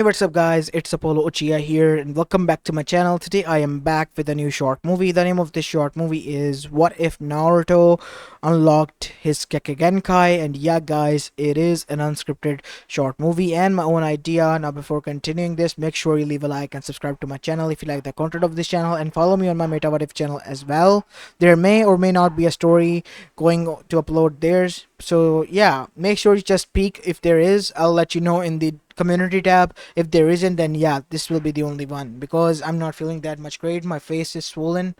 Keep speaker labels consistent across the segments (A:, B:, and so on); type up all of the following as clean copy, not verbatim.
A: Hey, what's up guys, it's Apollo Uchiha here and welcome back to my channel. Today I am back with a new short movie. The name of this short movie is What If Naruto Unlocked His Kekkai Genkai, and yeah guys, it is an unscripted short movie and my own idea. Now before continuing this, make sure you leave a like and subscribe to my channel if you like the content of this channel, and follow me on my Meta What If channel as well. There may or may not be a story going to upload theirs, so yeah, make sure you just peek. If there is, I'll let you know in the community tab. If there isn't, then yeah, this will be the only one because I'm not feeling that much great. My face is swollen,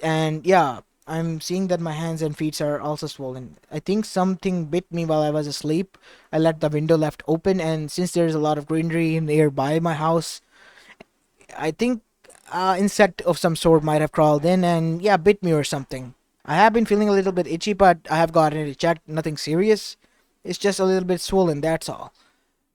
A: and yeah, I'm seeing that my hands and feet are also swollen. I think something bit me while I was asleep. I left the window left open, and since there's a lot of greenery nearby my house, I think insect of some sort might have crawled in and yeah, bit me or something. I have been feeling a little bit itchy, but I have gotten it checked. Nothing serious. It's just a little bit swollen, that's all,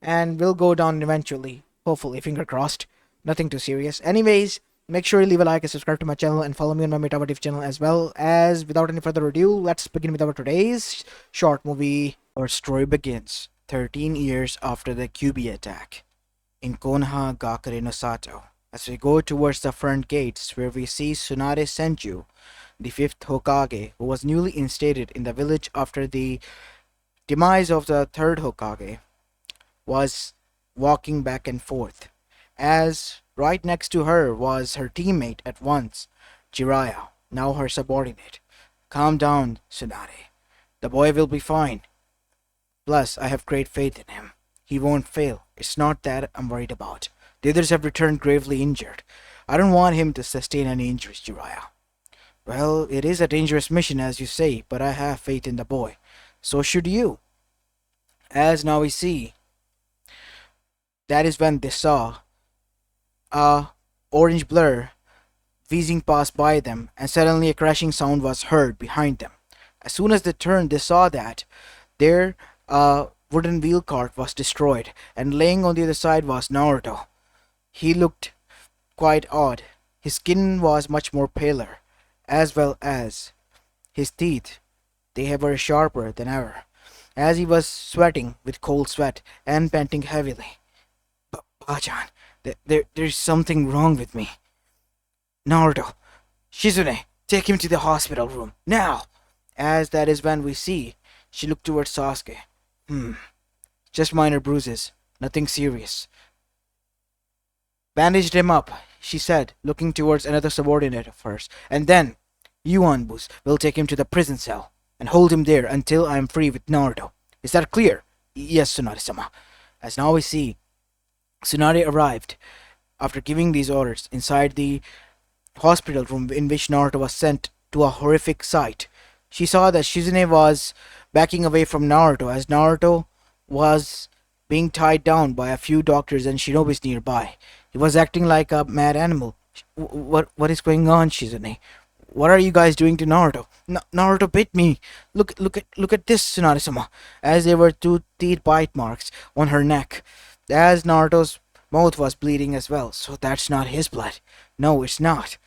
A: and will go down eventually. Hopefully, finger crossed. Nothing too serious. Anyways, make sure you leave a like and subscribe to my channel and follow me on my Metaverse channel as well. As without any further ado, let's begin with our today's short movie. Our story begins 13 years after the QB attack in Konoha Gakure no Sato. As we go towards the front gates, where we see Tsunade Senju, the fifth Hokage, who was newly instated in the village after the demise of the third Hokage, was walking back and forth, as right next to her was her teammate at once, Jiraiya, now her subordinate. Calm down, Tsunade. The boy will be fine. Plus, I have great faith in him. He won't fail. It's not that I'm worried about. The others have returned gravely injured. I don't want him to sustain any injuries, Jiraiya. Well, it is a dangerous mission as you say, but I have faith in the boy. So should you. As now we see, that is when they saw a orange blur whizzing past by them, and suddenly a crashing sound was heard behind them. As soon as they turned, they saw that their wooden wheel cart was destroyed, and laying on the other side was Naruto. He looked quite odd. His skin was much more paler, as well as his teeth. They were sharper than ever, as he was sweating with cold sweat and panting heavily. Bachan, there's something wrong with me. Naruto, Shizune, take him to the hospital room, now! As that is when we see, she looked towards Sasuke. Just minor bruises, nothing serious. Bandaged him up, she said, looking towards another subordinate of hers. And then, you, Anbus, will take him to the prison cell, and hold him there until I am free with Naruto. Is that clear? Yes, Tsunade-sama. As now we see, Tsunade arrived after giving these orders inside the hospital room in which Naruto was sent to a horrific sight. She saw that Shizune was backing away from Naruto as Naruto was being tied down by a few doctors and shinobis nearby. He was acting like a mad animal. What is going on, Shizune? What are you guys doing to Naruto? Naruto bit me. Look at this, Tsunade-sama. As there were two teeth bite marks on her neck, as Naruto's mouth was bleeding as well. So that's not his blood. No, it's not.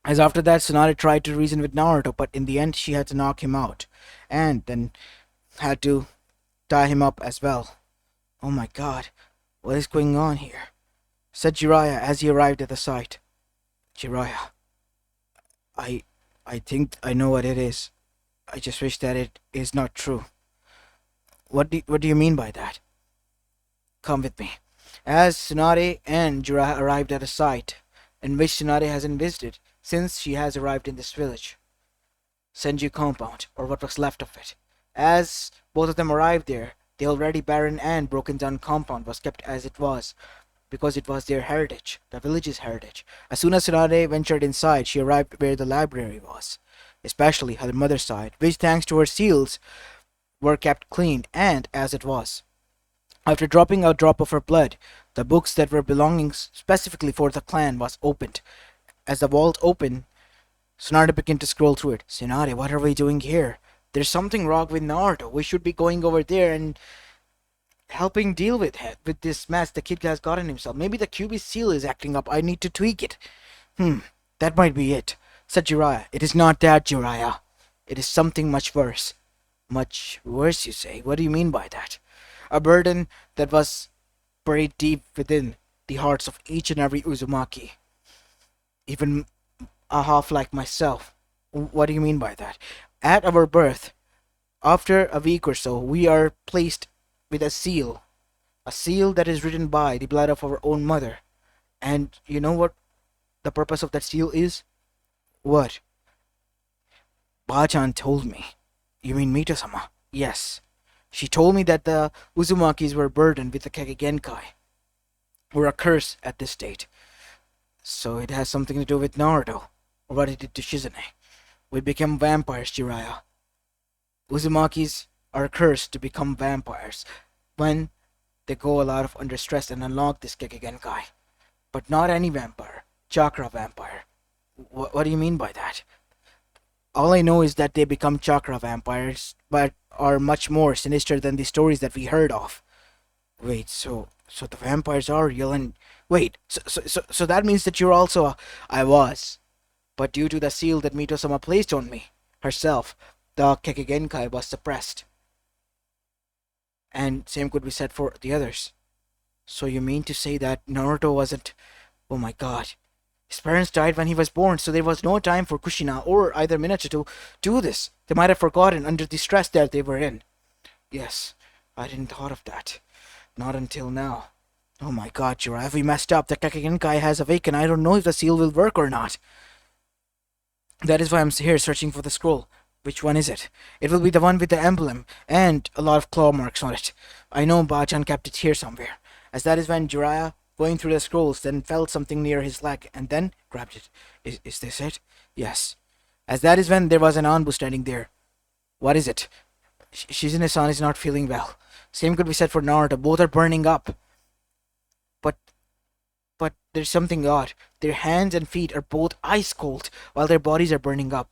A: As after that, Tsunade tried to reason with Naruto, but in the end she had to knock him out, and then had to tie him up as well. Oh my god, what is going on here? Said Jiraiya as he arrived at the site. Jiraiya, I think I know what it is. I just wish that it is not true. What do you mean by that? Come with me. As Tsunade and Jiraiya arrived at a site in which Tsunade hasn't visited since she has arrived in this village, Senju compound, or what was left of it. As both of them arrived there, the already barren and broken down compound was kept as it was, because it was their heritage, the village's heritage. As soon as Tsunade ventured inside, she arrived where the library was, especially her mother's side, which thanks to her seals were kept clean and as it was. After dropping a drop of her blood, the books that were belonging specifically for the clan was opened. As the vault opened, Tsunade began to scroll through it. Tsunade, what are we doing here? There's something wrong with Naruto. We should be going over there and helping deal with this mess the kid has gotten himself. Maybe the QB seal is acting up. I need to tweak it. That might be it, said Jiraiya. It is not that, Jiraiya. It is something much worse. Much worse, you say? What do you mean by that? A burden that was buried deep within the hearts of each and every Uzumaki, even a half like myself. What do you mean by that? At our birth, after a week or so, we are placed with a seal that is written by the blood of our own mother. And you know what the purpose of that seal is? What? Bachan told me. You mean Mito-sama? Yes. She told me that the Uzumakis were burdened with the Kage Genkai, or a curse at this date. So it has something to do with Naruto, or what he did to Shizune. We became vampires, Jiraiya. Uzumakis are cursed to become vampires when they go a lot of under stress and unlock this Kage Genkai. But not any vampire, chakra vampire. What do you mean by that? All I know is that they become chakra vampires, but are much more sinister than the stories that we heard of. Wait, so the vampires are real and wait, so that means that you're also I was. But due to the seal that Mito-sama placed on me herself, the Keke Genkai was suppressed. And same could be said for the others. So you mean to say that Naruto wasn't... Oh my god. His parents died when he was born, so there was no time for Kushina or either Minato to do this. They might have forgotten under the stress that they were in. Yes, I didn't thought of that. Not until now. Oh my god, Jiraiya, we messed up. The Keke Genkai has awakened. I don't know if the seal will work or not. That is why I'm here searching for the scroll. Which one is it? It will be the one with the emblem and a lot of claw marks on it. I know Bachan kept it here somewhere. As that is when Jiraiya, going through the scrolls, then felt something near his leg and then grabbed it. Is this it? Yes. As that is when there was an Anbu standing there. What is it? Shizune-san is not feeling well. Same could be said for Naruto. Both are burning up. But there's something odd. Their hands and feet are both ice cold while their bodies are burning up.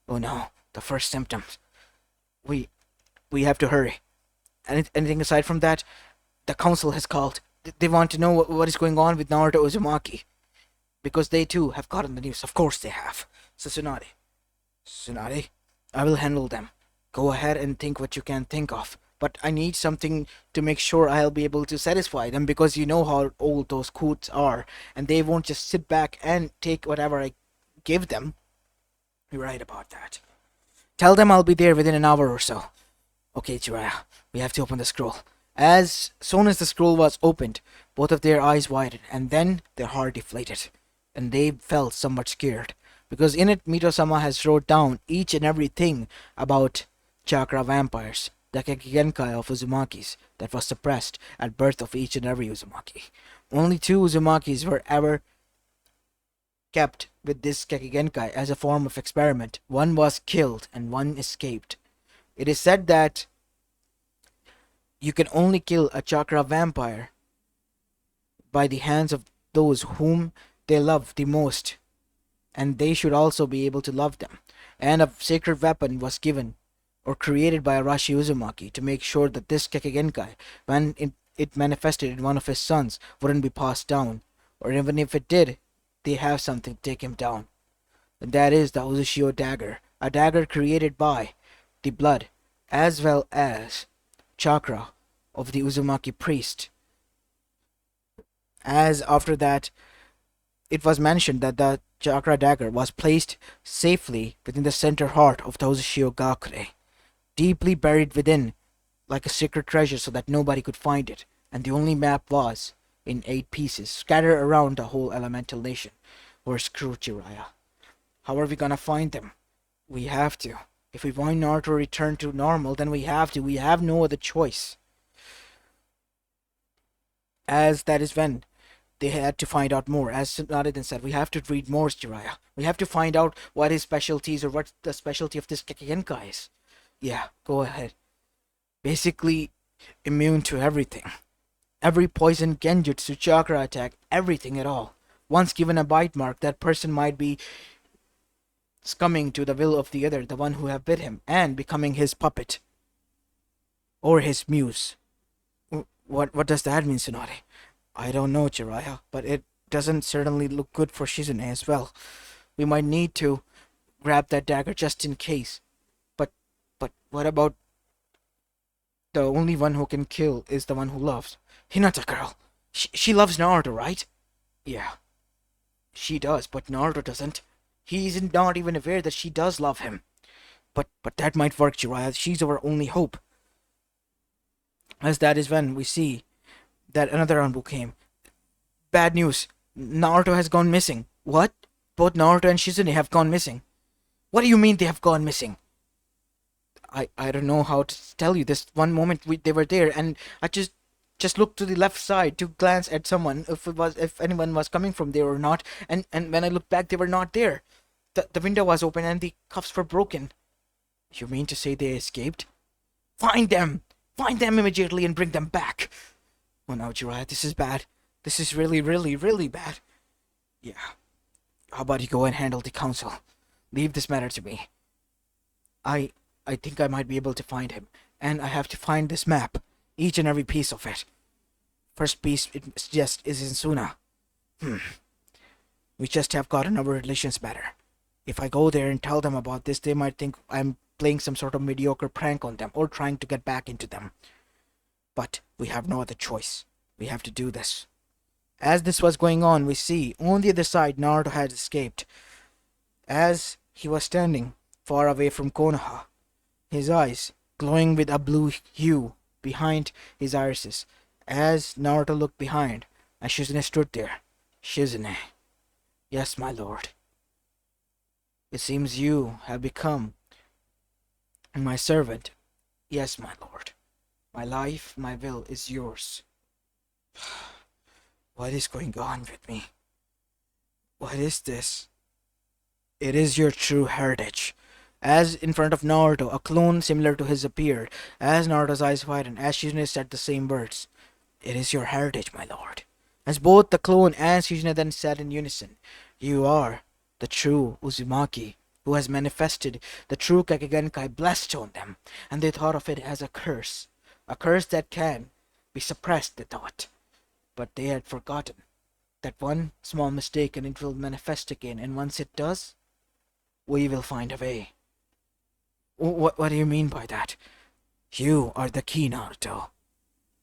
A: Oh no, the first symptoms. We have to hurry. Anything aside from that, the council has called. They want to know what is going on with Naruto Uzumaki. Because they too have gotten the news. Of course they have. So Tsunade, I will handle them. Go ahead and think what you can think of. But I need something to make sure I'll be able to satisfy them because you know how old those coots are. And they won't just sit back and take whatever I give them. You're right about that. Tell them I'll be there within an hour or so. Okay, Jiraiya, we have to open the scroll. As soon as the scroll was opened, both of their eyes widened, and then their heart deflated, and they felt somewhat scared, because in it Mito-sama has wrote down each and everything about chakra vampires, the Kekkai of Uzumakis, that was suppressed at birth of each and every Uzumaki. Only 2 Uzumakis were ever kept with this Kekkai as a form of experiment. One was killed and one escaped. It is said that you can only kill a chakra vampire by the hands of those whom they love the most, and they should also be able to love them. And a sacred weapon was given or created by Arashi Uzumaki to make sure that this Kekkai, when it manifested in one of his sons, wouldn't be passed down, or even if it did, they have something to take him down. And that is the Uzushio dagger, a dagger created by the blood as well as chakra of the Uzumaki priest. As after that, it was mentioned that the chakra dagger was placed safely within the center heart of the Uzushio Gakure, deeply buried within like a secret treasure so that nobody could find it, and the only map was in 8 pieces scattered around the whole elemental nation. We're screwed, Jiraiya. How are we gonna find them? We have to. If we want Naruto to return to normal, then we have to. We have no other choice. As that is when they had to find out more. As Naruto said, we have to read more, Jiraiya. We have to find out what his specialties or what the specialty of this Kekkai Genkai is. Yeah, go ahead. Basically, immune to everything. Every poison, genjutsu, chakra attack, everything at all. Once given a bite mark, that person might be succumbing to the will of the other, the one who have bit him, and becoming his puppet. Or his muse. What does that mean, Tsunade? I don't know, Jiraiya, but it doesn't certainly look good for Shizune as well. We might need to grab that dagger just in case. But what about the only one who can kill is the one who loves? Hinata girl, She loves Naruto, right? Yeah, she does, but Naruto doesn't. He's not even aware that she does love him. But that might work, Jiraiya. She's our only hope. As that is when we see that another Anbu came. Bad news. Naruto has gone missing. What? Both Naruto and Shizune have gone missing. What do you mean they have gone missing? I don't know how to tell you. This one moment they were there, and I just looked to the left side to glance at someone if anyone was coming from there or not. And when I looked back, they were not there. The window was open and the cuffs were broken. You mean to say they escaped? Find them! Find them immediately and bring them back! Oh no, Jiraiya, this is bad. This is really, really, really bad. Yeah. How about you go and handle the council? Leave this matter to me. I I think I might be able to find him. And I have to find this map. Each and every piece of it. First piece it suggests is in Suna. We just have gotten our relations better. If I go there and tell them about this, they might think I'm playing some sort of mediocre prank on them or trying to get back into them. But we have no other choice. We have to do this. As this was going on, we see on the other side Naruto had escaped. As he was standing far away from Konoha, his eyes glowing with a blue hue behind his irises. As Naruto looked behind, and Shizune stood there. Shizune. Yes, my lord. It seems you have become my servant. Yes, my lord. My life, my will is yours. What is going on with me? What is this? It is your true heritage. As in front of Naruto, a clone similar to his appeared. As Naruto's eyes widened, as Shizune said the same words. It is your heritage, my lord. As both the clone and Shizune then said in unison, you are the true Uzumaki, who has manifested the true Kekkai Genkai blessed on them, and they thought of it as a curse that can be suppressed, they thought. But they had forgotten that one small mistake and it will manifest again, and once it does, we will find a way. What do you mean by that? You are the key, Naruto.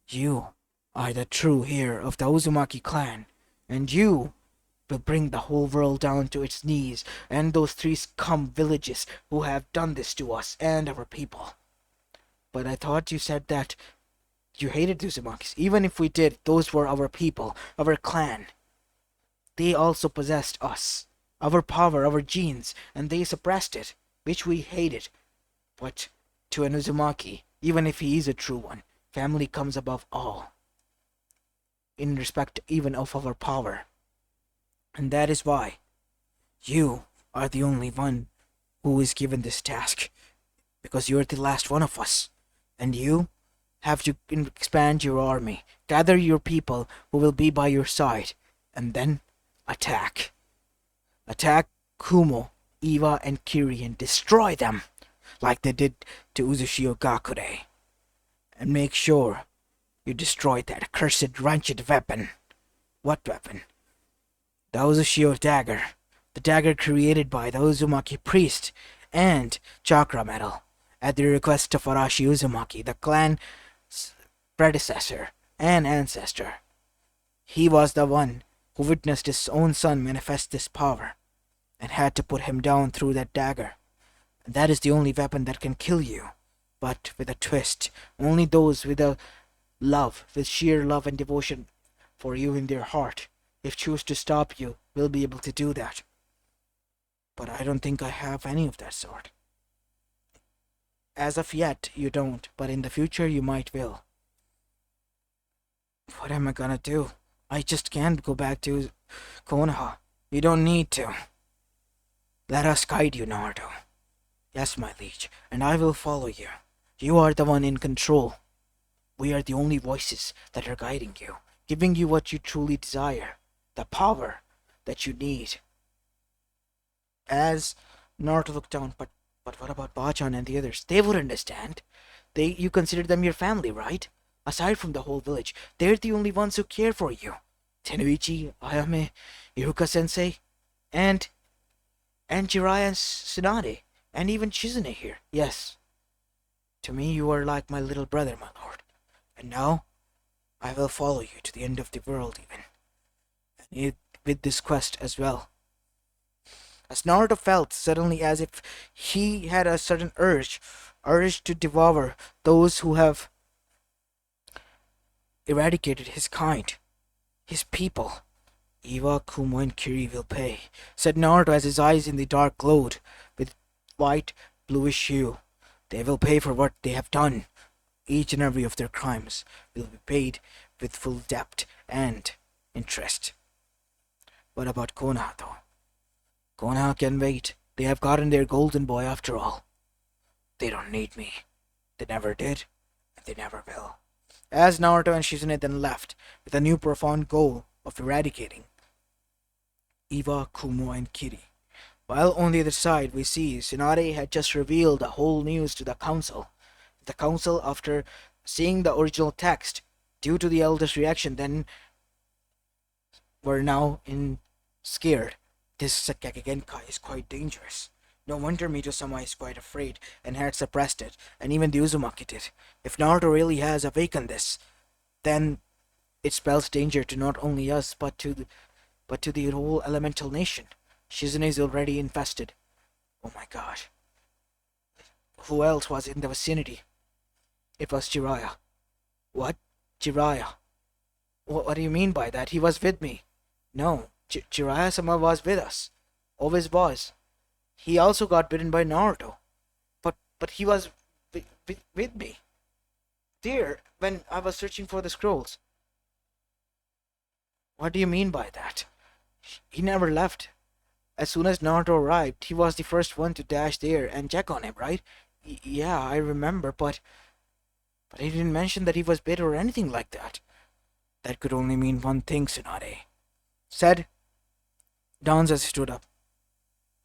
A: You are the true heir of the Uzumaki clan, and you will bring the whole world down to its knees, and those three scum villages who have done this to us and our people. But I thought you said that you hated the Uzumakis. Even if we did, those were our people, our clan. They also possessed us, our power, our genes, and they suppressed it, which we hated. But to an Uzumaki, even if he is a true one, family comes above all, in respect even of our power. And that is why you are the only one who is given this task, because you're the last one of us, and you have to expand your army, gather your people who will be by your side, and then attack. Attack Kumo, Iwa, and Kiri and destroy them, like they did to Uzushio Gakure. And make sure you destroy that accursed wretched weapon. What weapon? The Uzushio dagger. The dagger created by the Uzumaki priest and chakra metal, at the request of Arashi Uzumaki, the clan's predecessor and ancestor. He was the one who witnessed his own son manifest this power, and had to put him down through that dagger. And that is the only weapon that can kill you. But with a twist, only those with sheer love and devotion for you in their heart, if choose to stop you, will be able to do that. But I don't think I have any of that sort. As of yet, you don't, but in the future you might will. What am I gonna do? I just can't go back to Konoha. You don't need to. Let us guide you, Naruto. Yes, my liege, and I will follow you. You are the one in control. We are the only voices that are guiding you, giving you what you truly desire, the power that you need. As Naruto looked down, but what about Bachan and the others? They would understand. You consider them your family, right? Aside from the whole village, they're the only ones who care for you. Tenoichi, Ayame, Iruka-sensei, and Jiraiya and Tsunade, and even Shizune here. Yes. To me, you are like my little brother, my lord. And now, I will follow you to the end of the world even, and with this quest as well. As Naruto felt suddenly as if he had a sudden urge to devour those who have eradicated his kind, his people. Iwa, Kumo, and Kiri will pay, said Naruto as his eyes in the dark glowed with white, bluish hue. They will pay for what they have done. Each and every of their crimes will be paid with full debt and interest. What about Konoha, though? Konoha can wait. They have gotten their golden boy after all. They don't need me. They never did, and they never will. As Naruto and Shizune then left, with a new profound goal of eradicating Iwa, Kumo, and Kiri. While on the other side, we see Tsunade had just revealed the whole news to the council. The council, after seeing the original text, due to the elder's reaction, then were now in scared. This Kekkai Genkai is quite dangerous. No wonder Mito-sama is quite afraid and had suppressed it, and even the Uzumaki did. If Naruto really has awakened this, then it spells danger to not only us but to the whole elemental nation. Shizune is already infested. Oh my god. Who else was in the vicinity? It was Jiraiya. What? Jiraiya? What do you mean by that? He was with me. No, Jiraiya-sama was with us. Always was. He also got bitten by Naruto. But he was with me. There, when I was searching for the scrolls. What do you mean by that? He never left. As soon as Naruto arrived, he was the first one to dash there and check on him, right? Yeah, I remember, but he didn't mention that he was bit or anything like that. That could only mean one thing, Tsunade said Danza stood up.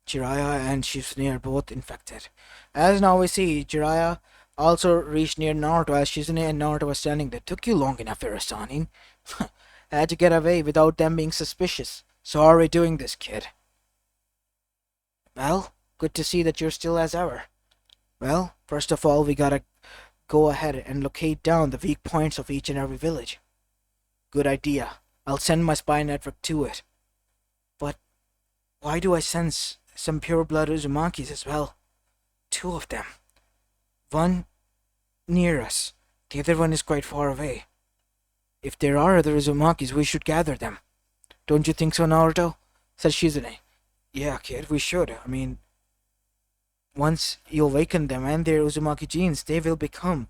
A: Jiraiya and Shizune are both infected. As now we see, Jiraiya also reached near Naruto as Shizune and Naruto were standing there. Took you long enough, Irasanin. Had to get away without them being suspicious. So how are we doing this, kid? Well, good to see that you're still as ever. Well, first of all, we gotta go ahead and locate down the weak points of each and every village. Good idea. I'll send my spy network to it. But why do I sense some pure-blood Uzumakis as well? 2 of them. One near us. The other one is quite far away. If there are other Uzumakis, we should gather them. Don't you think so, Naruto? Said Shizune. Yeah, kid, we should. I mean, once you awaken them and their Uzumaki genes, they will become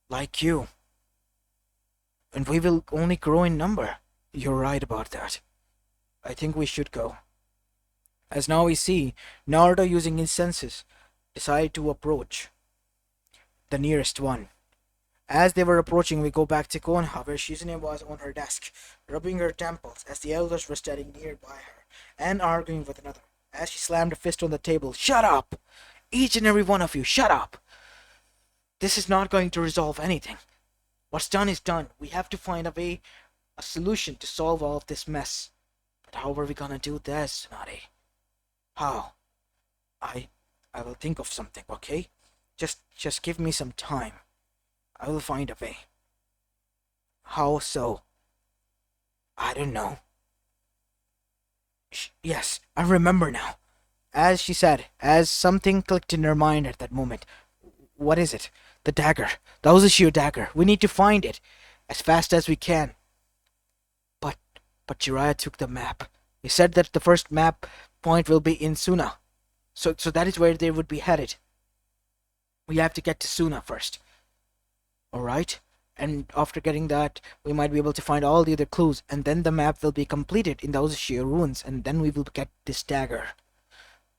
A: like you. And we will only grow in number. You're right about that. I think we should go. As now we see, Naruto using his senses decided to approach the nearest one. As they were approaching, we go back to Konoha, where Shizune was on her desk, rubbing her temples as the elders were standing nearby her and arguing with another. As she slammed a fist on the table, "Shut up! Each and every one of you, shut up! This is not going to resolve anything. What's done is done. We have to find a solution to solve all of this mess. But how are we gonna do this, Tsunade? How? I will think of something, okay? Just give me some time. I will find a way." How so? I don't know. Yes, I remember now. As she said, as something clicked in her mind at that moment. What is it? The dagger. The Uzumaki dagger. We need to find it as fast as we can. But Jiraiya took the map. He said that the first map point will be in Suna. So that is where they would be headed. We have to get to Suna first. Alright? And after getting that, we might be able to find all the other clues, and then the map will be completed in the Uzumaki ruins, and then we will get this dagger.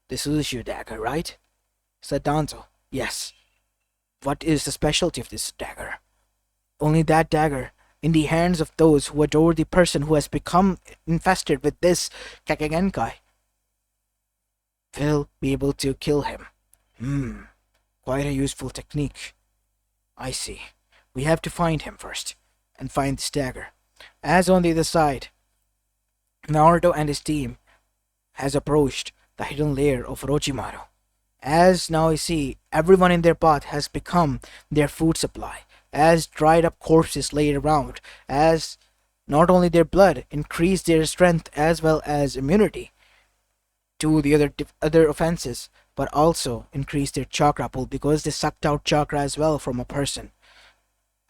A: This Uzumaki dagger, right? Said Danzo. Yes. What is the specialty of this dagger? Only that dagger, in the hands of those who adore the person who has become infested with this Kekkai Genkai, will be able to kill him. Quite a useful technique. I see. We have to find him first, and find this dagger. As on the other side, Naruto and his team has approached the hidden lair of Orochimaru. As now you see, everyone in their path has become their food supply. as dried up corpses lay around, as not only their blood increased their strength as well as immunity to the other offenses, but also increased their chakra pool because they sucked out chakra as well from a person.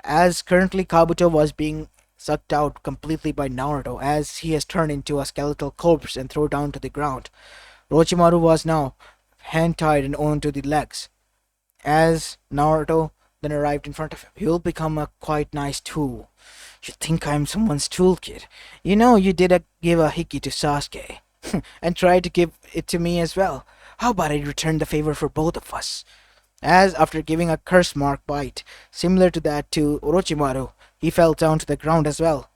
A: As currently Kabuto was being sucked out completely by Naruto, as he has turned into a skeletal corpse and thrown down to the ground. Orochimaru was now hand tied and onto the legs. As Naruto then arrived in front of him, you'll become a quite nice tool. You think I'm someone's tool, kid? You know you did give a hickey to Sasuke, and tried to give it to me as well. How about I return the favor for both of us? As after giving a curse mark bite, similar to that to Orochimaru, he fell down to the ground as well,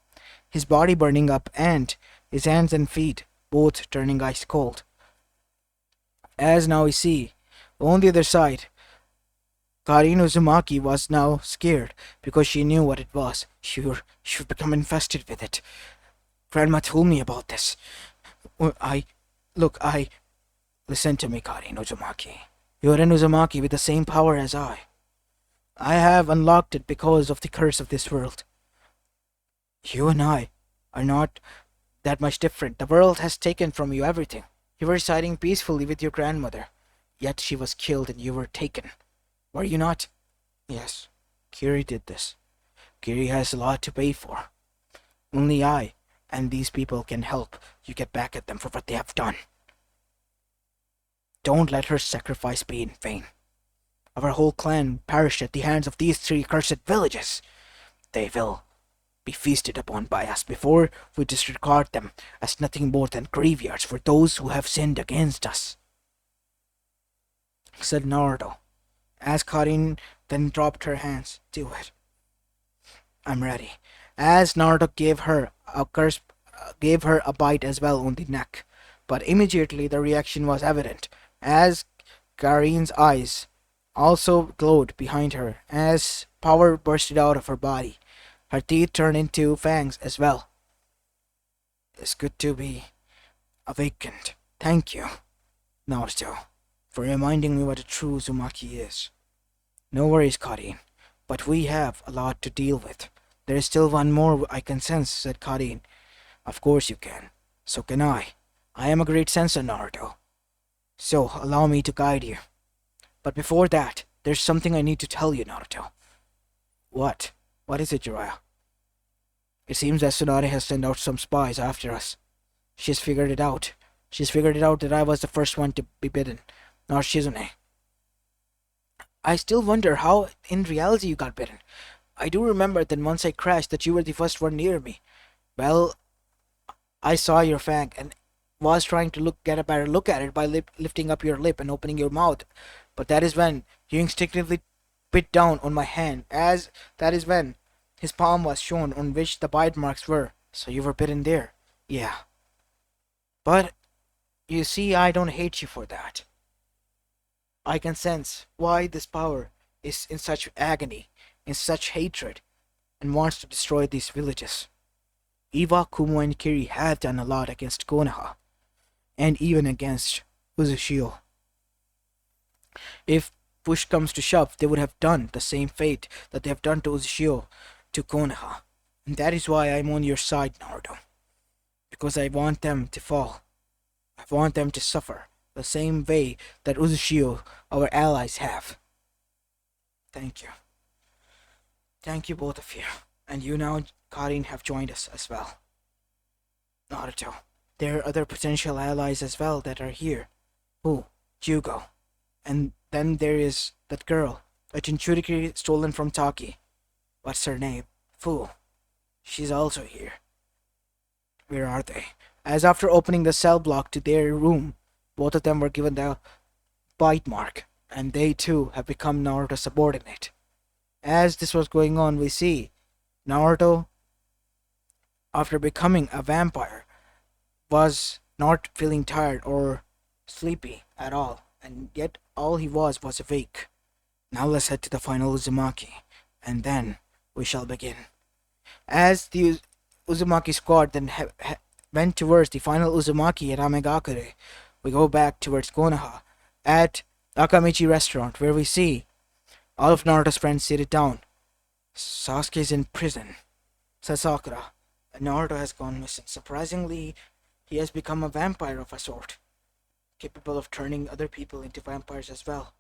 A: his body burning up and his hands and feet both turning ice cold. As now we see, on the other side, Karin Uzumaki was now scared because she knew what it was. You've become infested with it. Grandma told me about this. I, look, I, listen to me, Karin Uzumaki. You're an Uzumaki with the same power as I. I have unlocked it because of the curse of this world. You and I are not that much different. The world has taken from you everything. You were residing peacefully with your grandmother, yet she was killed and you were taken. Were you not? Yes, Kiri did this. Kiri has a lot to pay for. Only I and these people can help you get back at them for what they have done. Don't let her sacrifice be in vain. Our whole clan perished at the hands of these three cursed villages. They will be feasted upon by us before we disregard them as nothing more than graveyards for those who have sinned against us, said Naruto, as Karin then dropped her hands. Do it. I'm ready. As Naruto gave her a bite as well on the neck, but immediately the reaction was evident, as Karin's eyes also glowed behind her, as power bursted out of her body. Her teeth turned into fangs as well. It's good to be awakened. Thank you, Naruto, for reminding me what a true Uzumaki is. No worries, Karin, but we have a lot to deal with. There is still one more I can sense, said Karin. Of course you can. So can I. I am a great senser, Naruto. So allow me to guide you. But before that, there's something I need to tell you, Naruto. What? What is it, Jiraiya? It seems that Tsunade has sent out some spies after us. She's figured it out. She's figured it out that I was the first one to be bitten, not Shizune. I still wonder how in reality you got bitten. I do remember that once I crashed that you were the first one near me. Well, I saw your fang and was trying to get a better look at it by lifting up your lip and opening your mouth. But that is when you instinctively bit down on my hand, as that is when his palm was shown on which the bite marks were. So you were bitten there. Yeah. But, you see, I don't hate you for that. I can sense why this power is in such agony, in such hatred, and wants to destroy these villages. Iwa, Kumo, and Kiri have done a lot against Konoha, and even against Uzushio. If push comes to shove, they would have done the same fate that they have done to Uzushio to Konoha. And that is why I'm on your side, Naruto. Because I want them to fall. I want them to suffer the same way that Uzushio, our allies, have. Thank you. Thank you, both of you. And you now, Karin, have joined us as well. Naruto, there are other potential allies as well that are here. Who? Jugo. And then there is that girl, a Jinchuriki stolen from Taki. What's her name? Fu. She's also here. Where are they? As after opening the cell block to their room, both of them were given the bite mark, and they too have become Naruto's subordinate. As this was going on, we see Naruto, after becoming a vampire, was not feeling tired or sleepy at all, and yet all he was awake. Now let's head to the final Uzumaki, and then we shall begin. As the Uzumaki squad then went towards the final Uzumaki at Amegakure, we go back towards Konoha at Akamichi restaurant, where we see all of Naruto's friends seated down, Sasuke's in prison, said Sakura. And Naruto has gone missing. Surprisingly, he has become a vampire of a sort, capable of turning other people into vampires as well.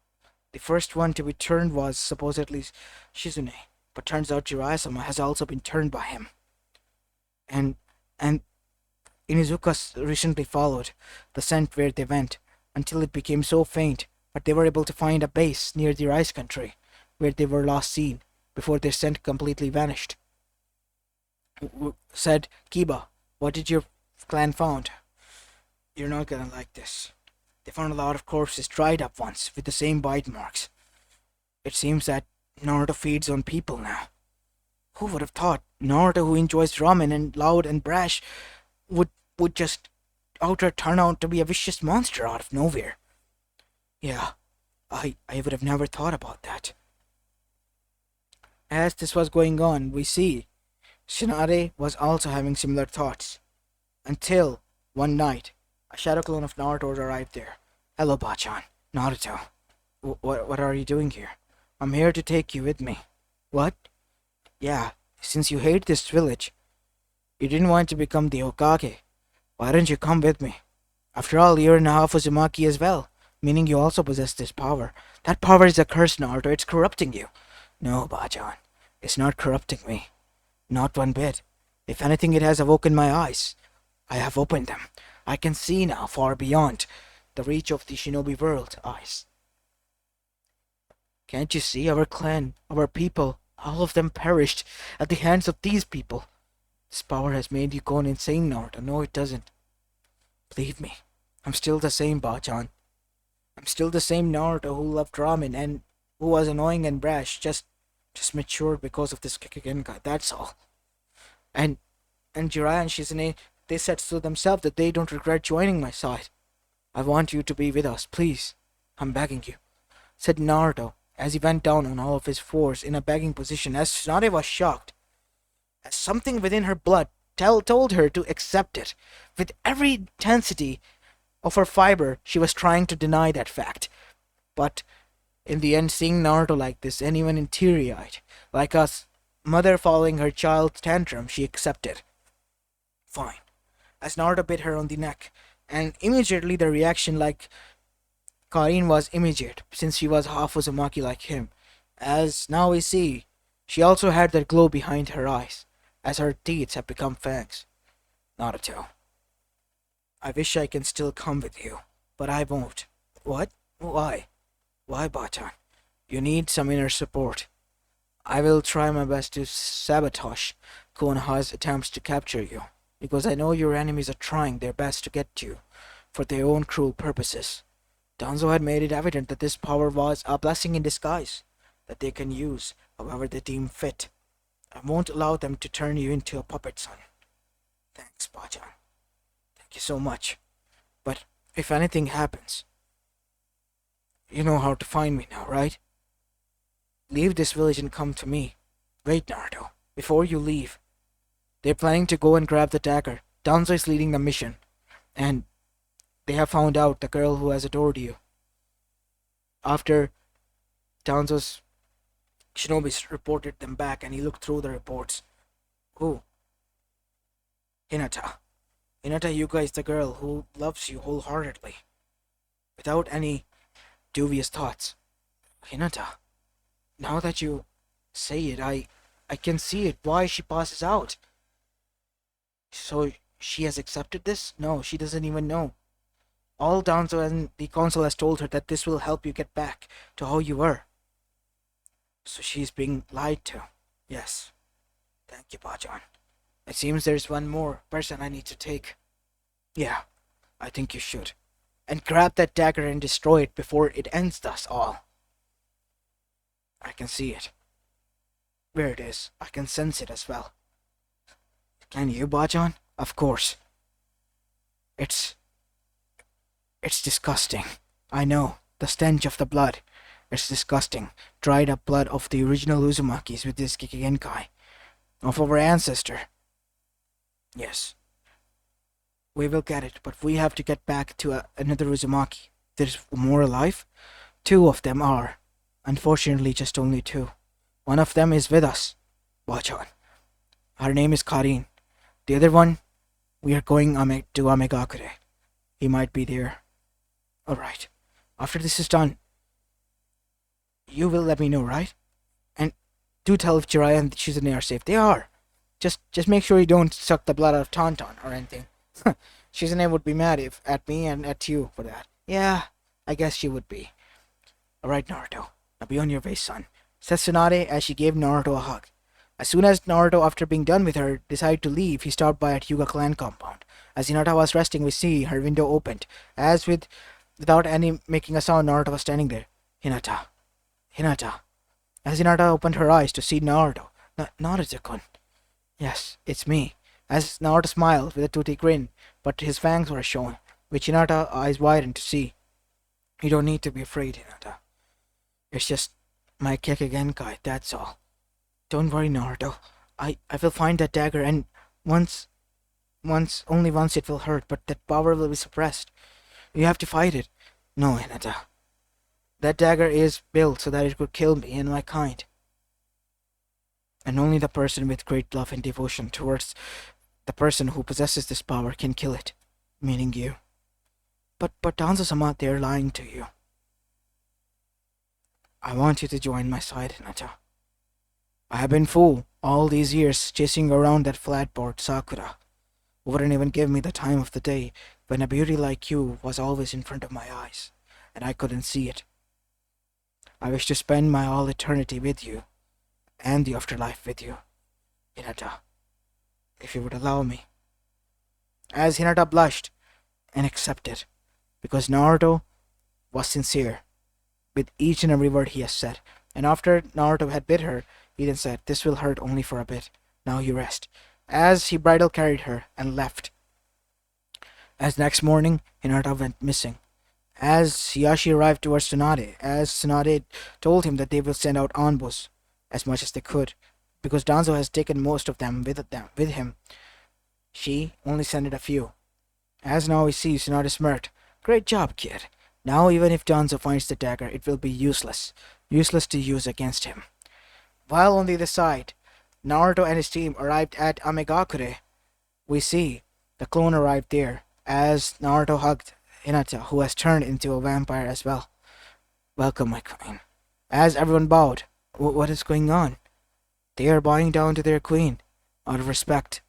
A: The first one to be turned was supposedly Shizune, but turns out Jiraiya-sama has also been turned by him. And and Inizuka recently followed the scent where they went until it became so faint, but they were able to find a base near the rice country where they were last seen before their scent completely vanished. Said Kiba, what did your clan found? You're not gonna like this. They found a lot of corpses dried up once with the same bite marks. It seems that Naruto feeds on people now. Who would have thought Naruto, who enjoys ramen and loud and brash, would just outright turn out to be a vicious monster out of nowhere? Yeah, I would have never thought about that. As this was going on, we see Shinade was also having similar thoughts. Until one night, a shadow clone of Naruto arrived there. Hello, Bachan. Naruto. What are you doing here? I'm here to take you with me. What? Yeah, since you hate this village, you didn't want to become the Hokage. Why don't you come with me? After all, you're in a half Uzumaki as well, meaning you also possess this power. That power is a curse, Naruto. It's corrupting you. No, Bachan. It's not corrupting me. Not one bit. If anything, it has awoken my eyes. I have opened them. I can see now far beyond the reach of the shinobi world eyes. Can't you see our clan, our people, all of them perished at the hands of these people? This power has made you go insane, Naruto. No, it doesn't. Believe me, I'm still the same, Bachan. I'm still the same Naruto who loved ramen and who was annoying and brash, just matured because of this Kekkai Genkai, that's all. And Jiraiya and Shizune, they said to themselves that they don't regret joining my side. I want you to be with us, please. I'm begging you, said Naruto as he went down on all of his fours in a begging position as Tsunade was shocked, as something within her blood told her to accept it. With every intensity of her fiber, she was trying to deny that fact. But in the end, seeing Naruto like this, and even teary-eyed, like a mother following her child's tantrum, she accepted. Fine. As Naruto bit her on the neck, and immediately the reaction like Karin was immediate, since she was half Uzumaki like him. As now we see, she also had that glow behind her eyes, as her teeth have become fangs. Naruto, I wish I can still come with you, but I won't. What? Why? Why, Bachan? You need some inner support. I will try my best to sabotage Konoha's attempts to capture you, because I know your enemies are trying their best to get you, for their own cruel purposes. Danzo had made it evident that this power was a blessing in disguise, that they can use however they deem fit. I won't allow them to turn you into a puppet, son. Thanks, Bachan. Thank you so much. But if anything happens, you know how to find me now, right? Leave this village and come to me. Wait, Naruto. Before you leave, they're planning to go and grab the dagger. Danzo is leading the mission, and they have found out the girl who has adored you. After Danzo's shinobis reported them back, and he looked through the reports. Who? Hinata. Hinata Yuka is the girl who loves you wholeheartedly, without any dubious thoughts. Hinata. Now that you say it, I can see it. Why she passes out. So she has accepted this? No, she doesn't even know. All Danzo and the council has told her that this will help you get back to how you were. So she's being lied to. Yes. Thank you, Bachan. It seems there's one more person I need to take. Yeah, I think you should. And grab that dagger and destroy it before it ends us all. I can see it. Where it is, I can sense it as well. Can you, Bachan? Of course. It's disgusting. I know. The stench of the blood. It's disgusting. Dried up blood of the original Uzumakis with this Kekkai Genkai. Of our ancestor. Yes. We will get it, but we have to get back to another Uzumaki. There's more alive? 2 of them are. Unfortunately, just only 2. One of them is with us. Watch out. Her name is Karin. The other one, we are going to Amegakure. He might be there. Alright. After this is done, you will let me know, right? And do tell if Jiraiya and Shizune are safe. They are. Just make sure you don't suck the blood out of Tauntaun or anything. Shizune would be mad at me and at you for that. Yeah, I guess she would be. Alright, Naruto. Now be on your way, son, said Tsunade as she gave Naruto a hug. As soon as Naruto, after being done with her, decided to leave, he stopped by at Hyuga clan compound. As Hinata was resting, we see her window opened. Without any making a sound, Naruto was standing there. Hinata. Hinata. As Hinata opened her eyes to see Naruto. Naruto-kun. Yes, it's me. As Naruto smiled with a toothy grin, but his fangs were shown, which Hinata eyes widened to see. You don't need to be afraid, Hinata. It's just my Kekkai Genkai, that's all. Don't worry, Naruto. I will find that dagger, and only once it will hurt, but that power will be suppressed. You have to fight it. No, Hinata. That dagger is built so that it could kill me and my kind. And only the person with great love and devotion towards the person who possesses this power can kill it. Meaning you. But Danzo-sama, they're lying to you. I want you to join my side, Hinata. I have been fool all these years chasing around that flatboard Sakura, who wouldn't even give me the time of the day when a beauty like you was always in front of my eyes, and I couldn't see it. I wish to spend my all eternity with you, and the afterlife with you, Hinata, if you would allow me. As Hinata blushed and accepted, because Naruto was sincere with each and every word he has said, and after Naruto had bid her, he then said, "This will hurt only for a bit. Now you rest." As he bridal carried her and left. As next morning, Hinata went missing. As Hiyashi arrived towards Tsunade, as Tsunade told him that they will send out envoys as much as they could, because Danzo has taken most of them with him. She only sent a few. As now we see, Tsunade smirked. Great job, kid. Now even if Danzo finds the dagger, it will be useless. Useless to use against him. While on the other side, Naruto and his team arrived at Amegakure. We see the clone arrived there, as Naruto hugged Hinata, who has turned into a vampire as well. Welcome, my queen. As everyone bowed, what is going on? They are bowing down to their queen, out of respect,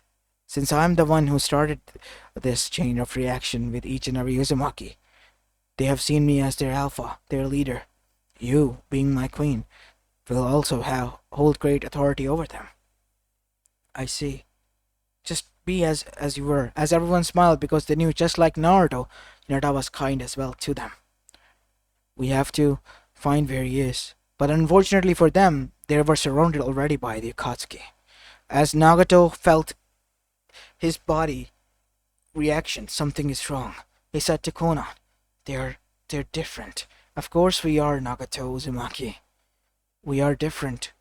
A: since I'm the one who started this chain of reaction with each and every Uzumaki. They have seen me as their alpha, their leader. You, being my queen, will also hold great authority over them. I see. Just be as you were. As everyone smiled because they knew, just like Naruto, Hinata was kind as well to them. We have to find where he is. But unfortunately for them, they were surrounded already by the Akatsuki. As Nagato felt his body reaction, something is wrong. He said to Konan, They're different. Of course we are, Nagato Uzumaki. We are different.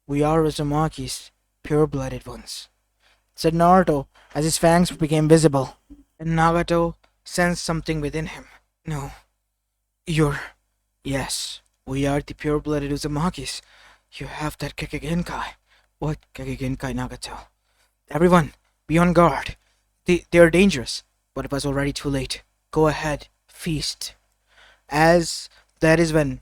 A: We are Uzumaki's pure-blooded ones, said Naruto as his fangs became visible. And Nagato sensed something within him. No. Yes, we are the pure-blooded Uzumakis. You have that Kekkai Genkai. What Kekkai Genkai, Nagato? Everyone, be on guard. They are dangerous, but it was already too late. Go ahead, feast. As that is when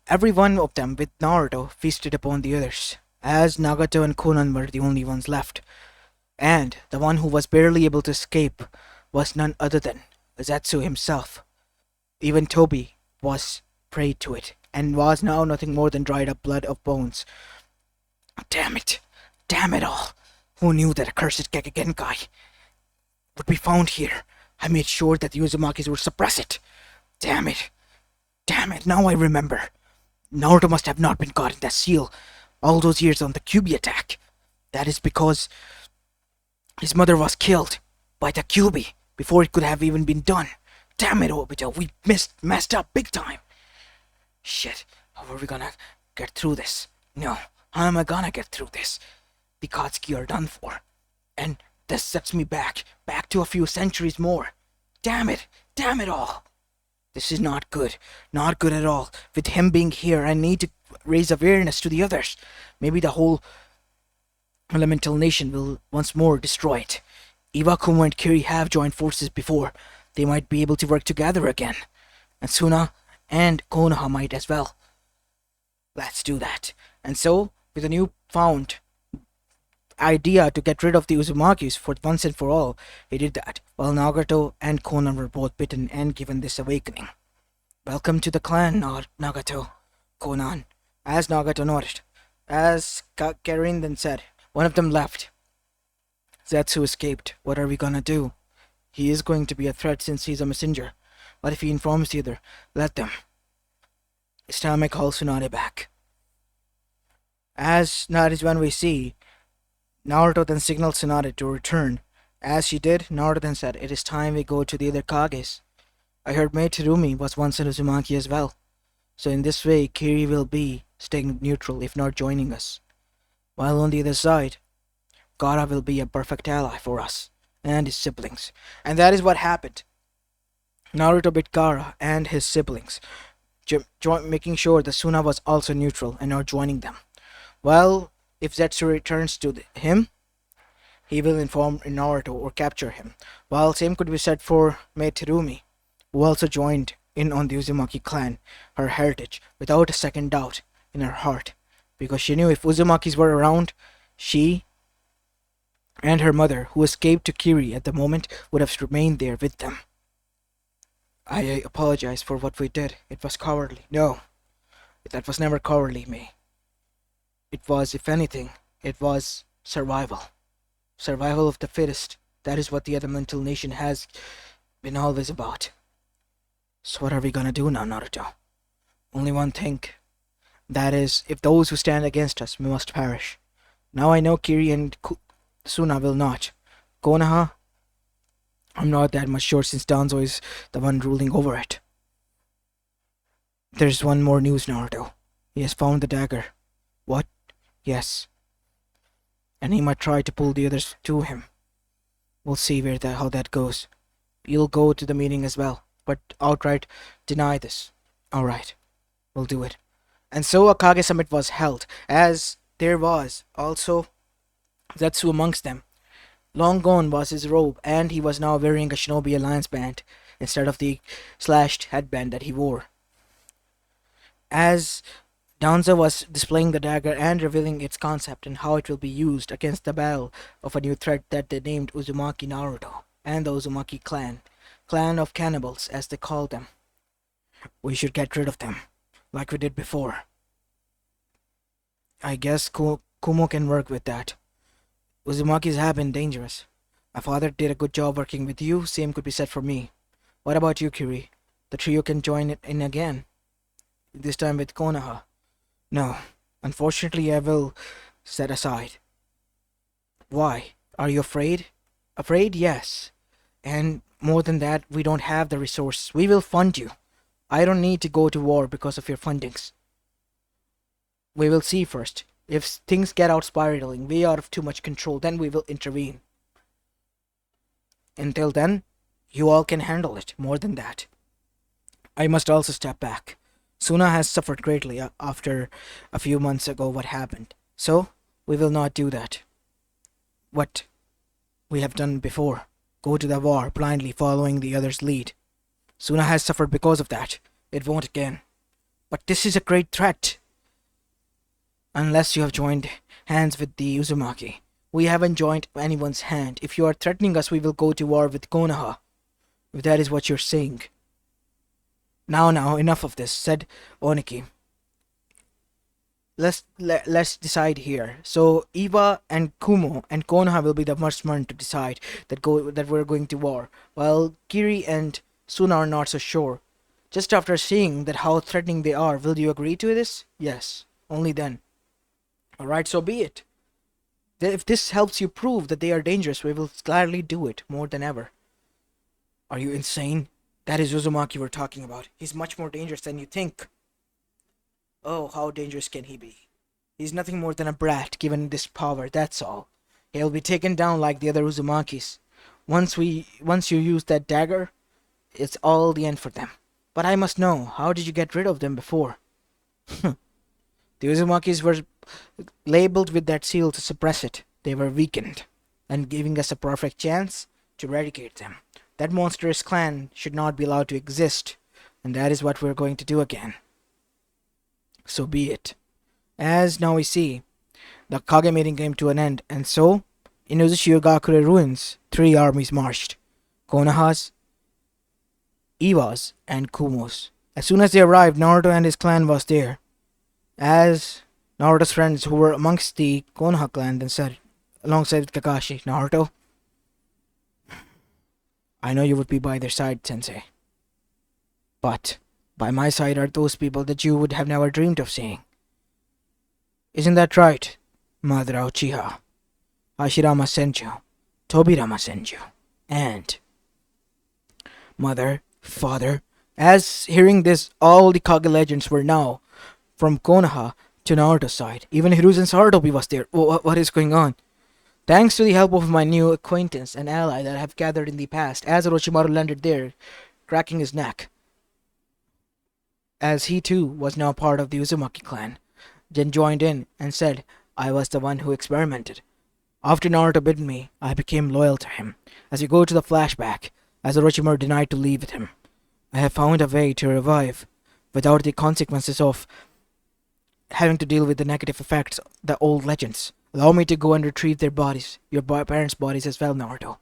A: every one of them with Naruto feasted upon the others, as Nagato and Konan were the only ones left. And the one who was barely able to escape was none other than Zetsu himself. Even Tobi was prey to it, and was now nothing more than dried up blood of bones. Damn it! Damn it all! Who knew that accursed Kage Genkai would be found here? I made sure that the Uzumakis would suppress it. Damn it! Damn it, now I remember. Naruto must have not been caught in that seal all those years on the Kyuubi attack. That is because his mother was killed by the Kyuubi before it could have even been done. Damn it, Obito, we messed up big time. Shit, how are we gonna get through this? No, how am I gonna get through this? The Akatsuki are done for. And this sets me back to a few centuries more. Damn it all. This is not good. Not good at all. With him being here, I need to raise awareness to the others. Maybe the whole elemental nation will once more destroy it. Iwakumo and Kiri have joined forces before. They might be able to work together again. And Suna and Konoha might as well. Let's do that. And so, with a new found idea to get rid of the Uzumakis for once and for all, he did that, while Nagato and Konan were both bitten and given this awakening. Welcome to the clan, Nagato. Konan. As Nagato nodded. As Karin then said, one of them left. Zetsu escaped. What are we gonna do? He is going to be a threat since he's a messenger. What if he informs the other? Let them. It's time I call Tsunade back. As that is when we see Naruto then signaled Tsunade to return. As she did, Naruto then said, it is time we go to the other Kages. I heard Maid Terumi was once an Uzumaki as well. So in this way, Kiri will be staying neutral if not joining us. While on the other side, Gaara will be a perfect ally for us and his siblings. And that is what happened. Naruto bit Gaara and his siblings, making sure that Suna was also neutral and not joining them. Well, if Zetsu returns to him, he will inform Naruto or capture him. While same could be said for Maid Terumi, who also joined in on the Uzumaki clan, her heritage, without a second doubt in her heart, because she knew if Uzumakis were around, she and her mother, who escaped to Kiri at the moment, would have remained there with them. I apologize for what we did. It was cowardly. No, that was never cowardly, May. It was, if anything, it was survival. Survival of the fittest. That is what the elemental nation has been always about. So what are we gonna do now, Naruto? Only one thing. That is, if those who stand against us must perish. Now I know Kiri and Suna will not. Konoha, I'm not that much sure since Danzo is the one ruling over it. There's one more news, Naruto. He has found the dagger. What? Yes. And he might try to pull the others to him. We'll see how that goes. You'll go to the meeting as well, but outright deny this. Alright, we'll do it. And so a Kage summit was held, as there was also Zetsu amongst them. Long gone was his robe, and he was now wearing a Shinobi Alliance band instead of the slashed headband that he wore. As Danzo was displaying the dagger and revealing its concept and how it will be used against the battle of a new threat that they named Uzumaki Naruto and the Uzumaki clan of cannibals as they called them. We should get rid of them, like we did before. I guess Kumo can work with that. Uzumakis have been dangerous. My father did a good job working with you, same could be said for me. What about you, Kiri? The trio can join it in again. This time with Konoha. No, unfortunately I will set aside. Why? Are you afraid? Afraid? Yes. And more than that, we don't have the resources. We will fund you. I don't need to go to war because of your fundings. We will see first. If things get out spiraling, way out of too much control, then we will intervene. Until then, you all can handle it. More than that, I must also step back. Suna has suffered greatly after a few months ago what happened. So, we will not do that. What we have done before. Go to the war blindly following the others' lead. Suna has suffered because of that. It won't again. But this is a great threat. Unless you have joined hands with the Uzumaki. We haven't joined anyone's hand. If you are threatening us, we will go to war with Konoha. If that is what you're saying. Now, enough of this, said Oniki. Let's decide here. So Iwa and Kumo and Konoha will be the first one to decide that we're going to war, while Kiri and Suna are not so sure. Just after seeing that how threatening they are, will you agree to this? Yes, only then. Alright, so be it. If this helps you prove that they are dangerous, we will gladly do it more than ever. Are you insane? That is Uzumaki we're talking about. He's much more dangerous than you think. Oh, how dangerous can he be? He's nothing more than a brat given this power, that's all. He'll be taken down like the other Uzumakis. Once you use that dagger, it's all the end for them. But I must know, how did you get rid of them before? The Uzumakis were labeled with that seal to suppress it. They were weakened, and giving us a perfect chance to eradicate them. That monstrous clan should not be allowed to exist, and that is what we're going to do again. So be it. As now we see, the Kage meeting came to an end, and so, in Uzushigakure ruins, three armies marched. Konoha's, Iwa's, and Kumo's. As soon as they arrived, Naruto and his clan was there. As Naruto's friends who were amongst the Konoha clan then said, alongside with Kakashi, Naruto, I know you would be by their side, sensei. But by my side are those people that you would have never dreamed of seeing. Isn't that right, Madara Uchiha? Hashirama sent you, Tobirama sent you, and Mother, Father. As hearing this, all the Kage legends were now from Konoha to Naruto's side. Even Hiruzen Sarutobi was there. What is going on? Thanks to the help of my new acquaintance and ally that I have gathered in the past, as Orochimaru landed there, cracking his neck, as he too was now part of the Uzumaki clan, then joined in and said I was the one who experimented. After Naruto bid me, I became loyal to him. As we go to the flashback, as Orochimaru denied to leave with him, I have found a way to revive without the consequences of having to deal with the negative effects of the old legends. Allow me to go and retrieve their bodies, your parents' bodies as well, Naruto.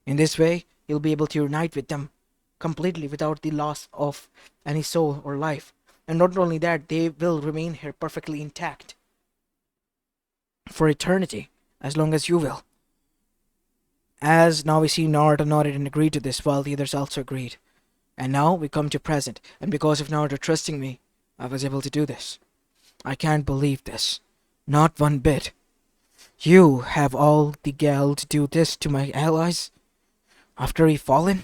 A: In this way, you'll be able to unite with them completely without the loss of any soul or life. And not only that, they will remain here perfectly intact for eternity, as long as you will. As now we see Naruto nodded and agreed to this, while the others also agreed. And now we come to present, and because of Naruto trusting me, I was able to do this. I can't believe this. Not one bit. You have all the gall to do this to my allies? After he fallen?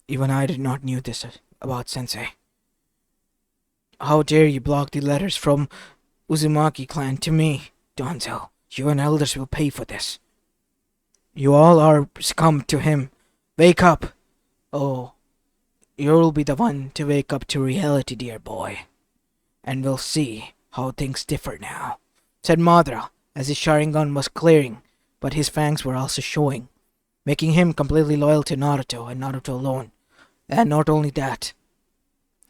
A: Even I did not knew this about Sensei. How dare you block the letters from Uzumaki clan to me, Donzo? You and elders will pay for this. You all are scum to him. Wake up! Oh, you'll be the one to wake up to reality, dear boy. And we'll see how things differ now, said Madara, as his Sharingan was clearing, but his fangs were also showing, making him completely loyal to Naruto and Naruto alone. And not only that,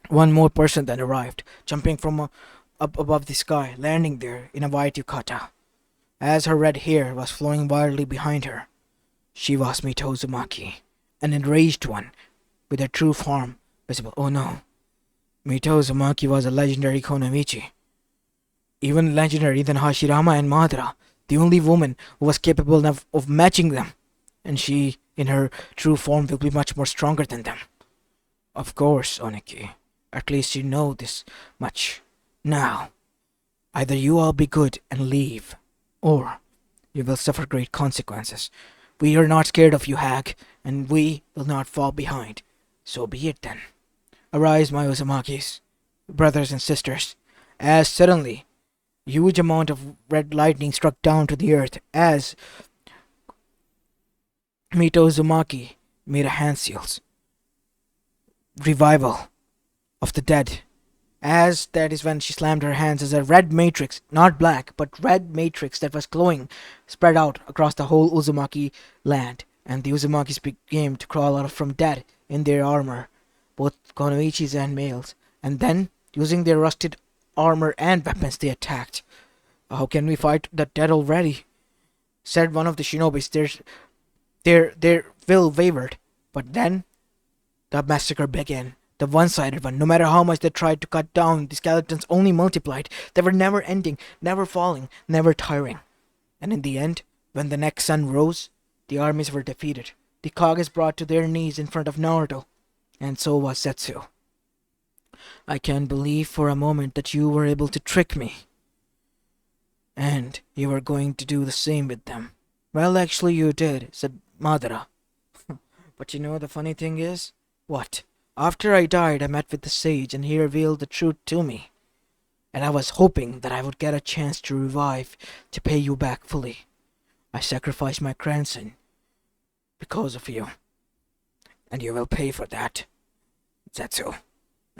A: one more person then arrived, jumping from up above the sky, landing there in a white yukata. As her red hair was flowing wildly behind her, she was Mito Uzumaki, an enraged one, with her true form visible. Oh no, Mito Uzumaki was a legendary Konoichi, even legendary than Hashirama and Madara, the only woman who was capable of matching them, and she, in her true form, will be much more stronger than them. Of course, Oniki. At least you know this much. Now, either you all be good and leave, or you will suffer great consequences. We are not scared of you, hag, and we will not fall behind. So be it then. Arise, my Uzumakis, brothers and sisters, as suddenly huge amount of red lightning struck down to the earth as Mito Uzumaki made a hand seals. Revival of the dead. As that is when she slammed her hands as a red matrix, not black, but red matrix that was glowing, spread out across the whole Uzumaki land, and the Uzumakis began to crawl out from dead in their armor, both Konoichis and males, and then, using their rusted armor and weapons, they attacked. How can we fight the dead already? Said one of the shinobis. Their will wavered, but then the massacre began. The one-sided one. No matter how much they tried to cut down, the skeletons only multiplied. They were never ending, never falling, never tiring. And in the end, when the next sun rose, the armies were defeated. The Kages brought to their knees in front of Naruto, and so was Setsu. I can't believe for a moment that you were able to trick me. And you were going to do the same with them. Well, actually you did, said Madara. But you know the funny thing is? What? After I died, I met with the sage, and he revealed the truth to me. And I was hoping that I would get a chance to revive, to pay you back fully. I sacrificed my grandson because of you. And you will pay for that, Zetsu.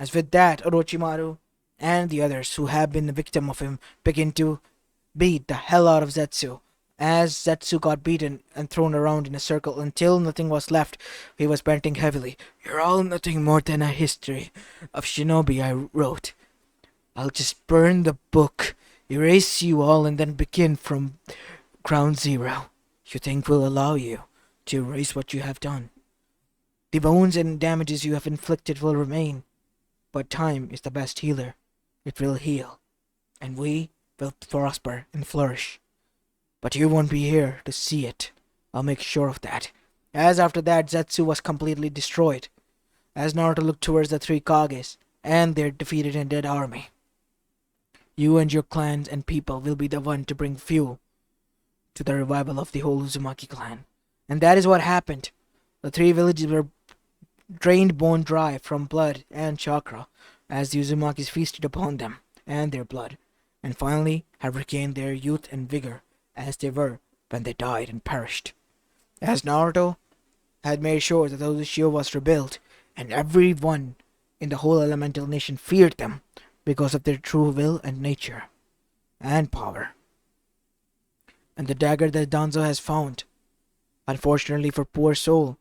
A: As with that, Orochimaru and the others who have been the victim of him begin to beat the hell out of Zetsu. As Zetsu got beaten and thrown around in a circle until nothing was left, he was panting heavily. "You're all nothing more than a history of shinobi I wrote. I'll just burn the book, erase you all, and then begin from ground zero. You think we'll allow you to erase what you have done? The wounds and damages you have inflicted will remain, but time is the best healer. It will heal, and we will prosper and flourish. But you won't be here to see it. I'll make sure of that." As after that, Zetsu was completely destroyed. As Naruto looked towards the three Kages and their defeated and dead army. "You and your clans and people will be the one to bring fuel to the revival of the whole Uzumaki clan." And that is what happened. The three villages were drained bone dry from blood and chakra as the Uzumakis feasted upon them and their blood, and finally have regained their youth and vigor as they were when they died and perished. As Naruto had made sure that the Uchiha was rebuilt, and everyone in the whole elemental nation feared them because of their true will and nature and power. And the dagger that Danzo has found, unfortunately for poor soul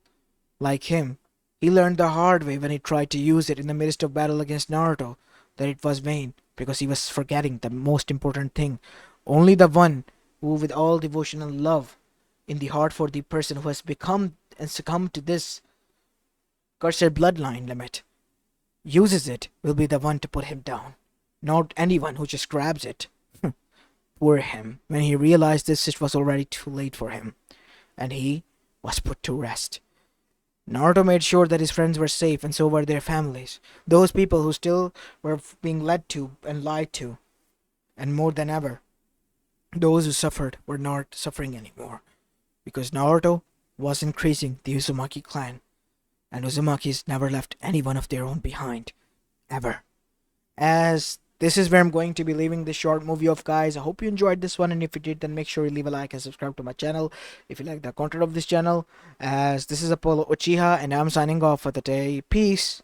A: like him, he learned the hard way when he tried to use it in the midst of battle against Naruto that it was vain because he was forgetting the most important thing. Only the one who with all devotion and love in the heart for the person who has become and succumbed to this cursed bloodline limit uses it will be the one to put him down, not anyone who just grabs it. Poor him. When he realized this, it was already too late for him, and he was put to rest. Naruto made sure that his friends were safe, and so were their families. Those people who still were being led to and lied to, and more than ever, those who suffered were not suffering anymore, because Naruto was increasing the Uzumaki clan, and Uzumakis never left anyone of their own behind, ever. As this is where I'm going to be leaving this short movie off, guys. I hope you enjoyed this one, and if you did, then make sure you leave a like and subscribe to my channel if you like the content of this channel. As this is Apollo Uchiha, and I'm signing off for the day. Peace.